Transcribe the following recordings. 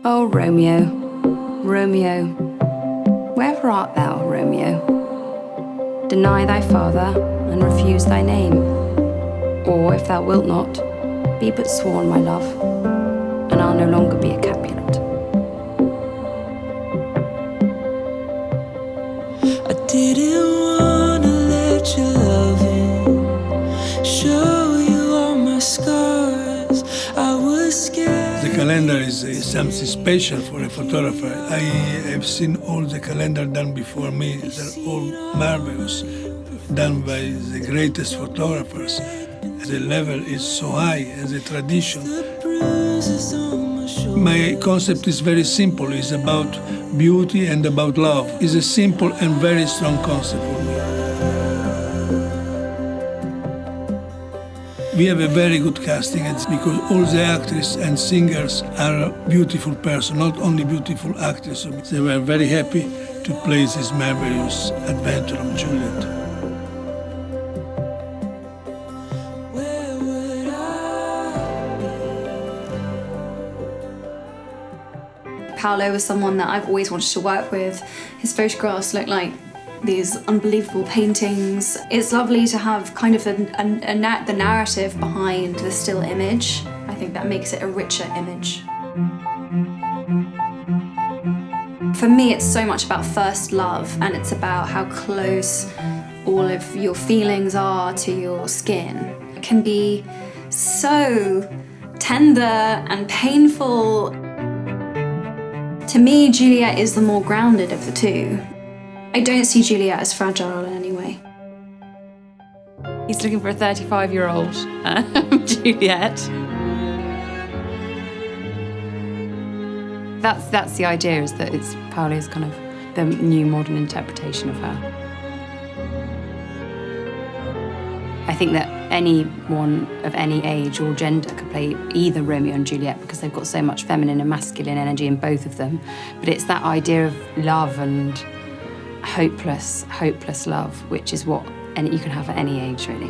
Oh, Romeo, Romeo, wherever art thou, Romeo? Deny thy father, and refuse thy name. Or, if thou wilt not, be but sworn, my love, and I'll no longer be a Capulet. I didn't wanna let your loving show you all my scars. I was scared. The calendar is something special for a photographer. I have seen all the calendar done before me. They're all marvelous, done by the greatest photographers. The level is so high, and the tradition. My concept is very simple. It's about beauty and about love. It's a simple and very strong concept for me. We have a very good casting, it's because all the actors and singers are beautiful persons, not only beautiful actors. So they were very happy to play this marvelous adventure of Juliet. Paolo was someone that I've always wanted to work with. His photographs look like these unbelievable paintings. It's lovely to have kind of the narrative behind the still image. I think that makes it a richer image. For me, it's so much about first love, and it's about how close all of your feelings are to your skin. It can be so tender and painful. To me, Juliet is the more grounded of the two. I don't see Juliet as fragile in any way. He's looking for a 35-year-old Juliet. That's the idea, is that it's Paolo's kind of the new modern interpretation of her. I think that anyone of any age or gender could play either Romeo and Juliet because they've got so much feminine and masculine energy in both of them. But it's that idea of love and hopeless love, which is what you can have at any age, really.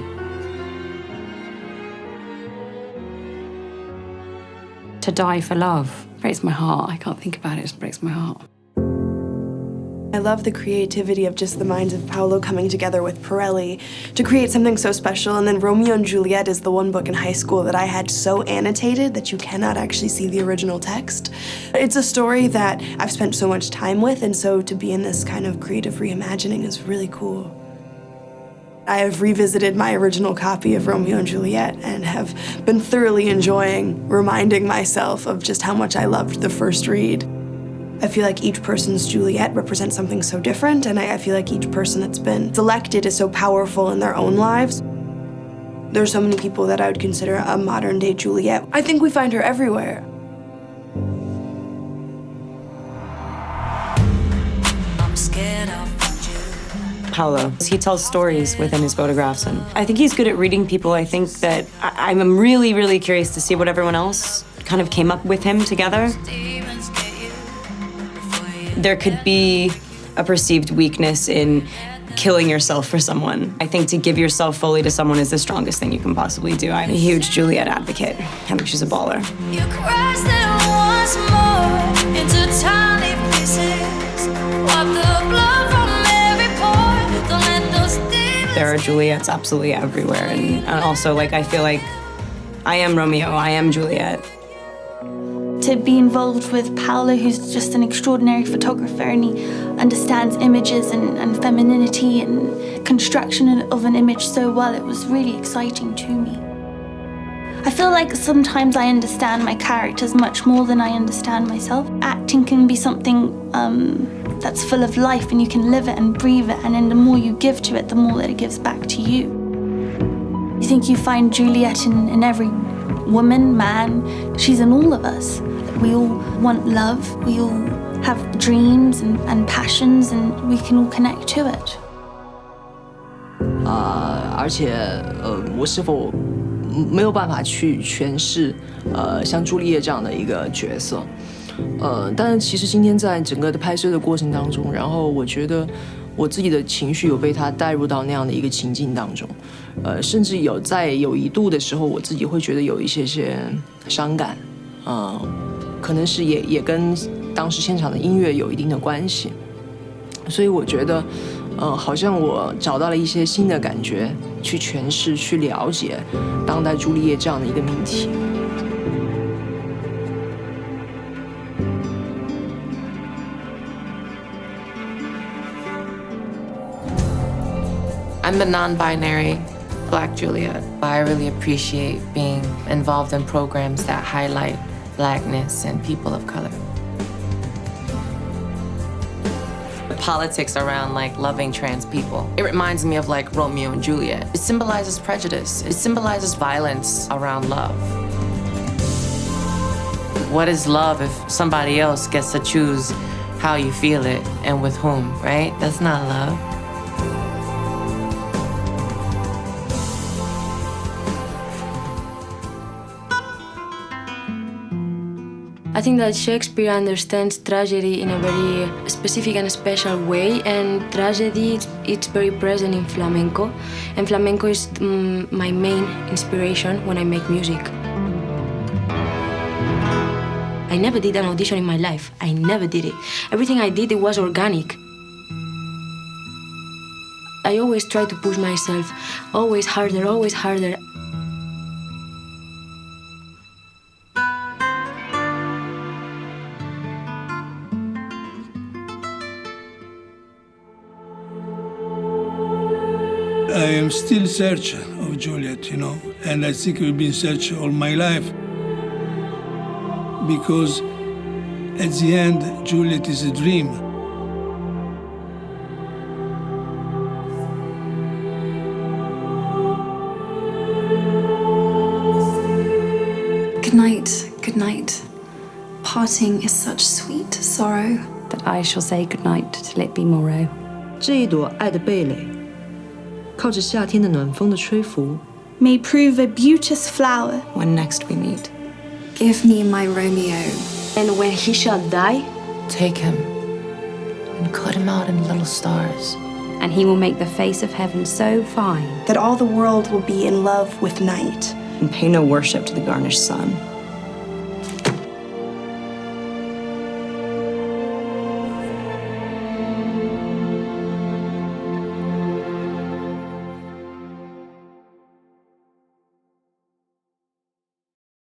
To die for love breaks my heart. I can't think about it, it just breaks my heart. I love the creativity of just the minds of Paolo coming together with Pirelli to create something so special. And then Romeo and Juliet is the one book in high school that I had so annotated that you cannot actually see the original text. It's a story that I've spent so much time with, and so to be in this kind of creative reimagining is really cool. I have revisited my original copy of Romeo and Juliet and have been thoroughly enjoying reminding myself of just how much I loved the first read. I feel like each person's Juliet represents something so different, and I feel like each person that's been selected is so powerful in their own lives. There's so many people that I would consider a modern-day Juliet. I think we find her everywhere. I'm scared of you. Paolo, he tells stories within his photographs, and I think he's good at reading people. I think that I'm really, really curious to see what everyone else kind of came up with him together. There could be a perceived weakness in killing yourself for someone. I think to give yourself fully to someone is the strongest thing you can possibly do. I'm a huge Juliet advocate. I think she's a baller. You crushed it once more into tiny pieces. Wipe the blood from every pore. Don't let those demons. There are Juliets absolutely everywhere. And also, like, I feel like I am Romeo, I am Juliet. To be involved with Paolo, who's just an extraordinary photographer, and he understands images and femininity and construction of an image so well, it was really exciting to me. I feel like sometimes I understand my characters much more than I understand myself. Acting can be something that's full of life, and you can live it and breathe it, and then the more you give to it, the more that it gives back to you. You think you find Juliet in every woman, man, she's in all of us. We all want love, we all have dreams and passions, and we can all connect to it. 而且我是否没有办法去诠释像朱丽叶这样的一个角色？但是其实今天在整个的拍摄的过程当中，然后我觉得我自己的情绪有被他带入到那样的一个情境当中，甚至有一度的时候，我自己会觉得有一些伤感，可能是也跟当时现场的音乐有一定的关系。所以我觉得，好像我找到了一些新的感觉，去诠释、去了解当代朱丽叶这样的一个命题。I'm a non-binary Black Juliet. I really appreciate being involved in programs that highlight Blackness and people of color. The politics around like loving trans people, it reminds me of like Romeo and Juliet. It symbolizes prejudice. It symbolizes violence around love. What is love if somebody else gets to choose how you feel it and with whom, right? That's not love. I think that Shakespeare understands tragedy in a very specific and special way, and tragedy it's very present in flamenco, and flamenco is my main inspiration when I make music. I never did an audition in my life. I never did it. Everything I did, it was organic. I always try to push myself, always harder, always harder. I am still searching of Juliet, and I think we've been searching all my life. Because at the end, Juliet is a dream. Good night, good night. Parting is such sweet sorrow. That I shall say goodnight till it be morrow. 这一朵爱的蓓蕾，靠着夏天的暖风的吹拂， May prove a beauteous flower. When next we meet. Give me my Romeo. And when he shall die, Take him and cut him out in little stars. And he will make the face of heaven so fine That all the world will be in love with night. And pay no worship to the garnished sun.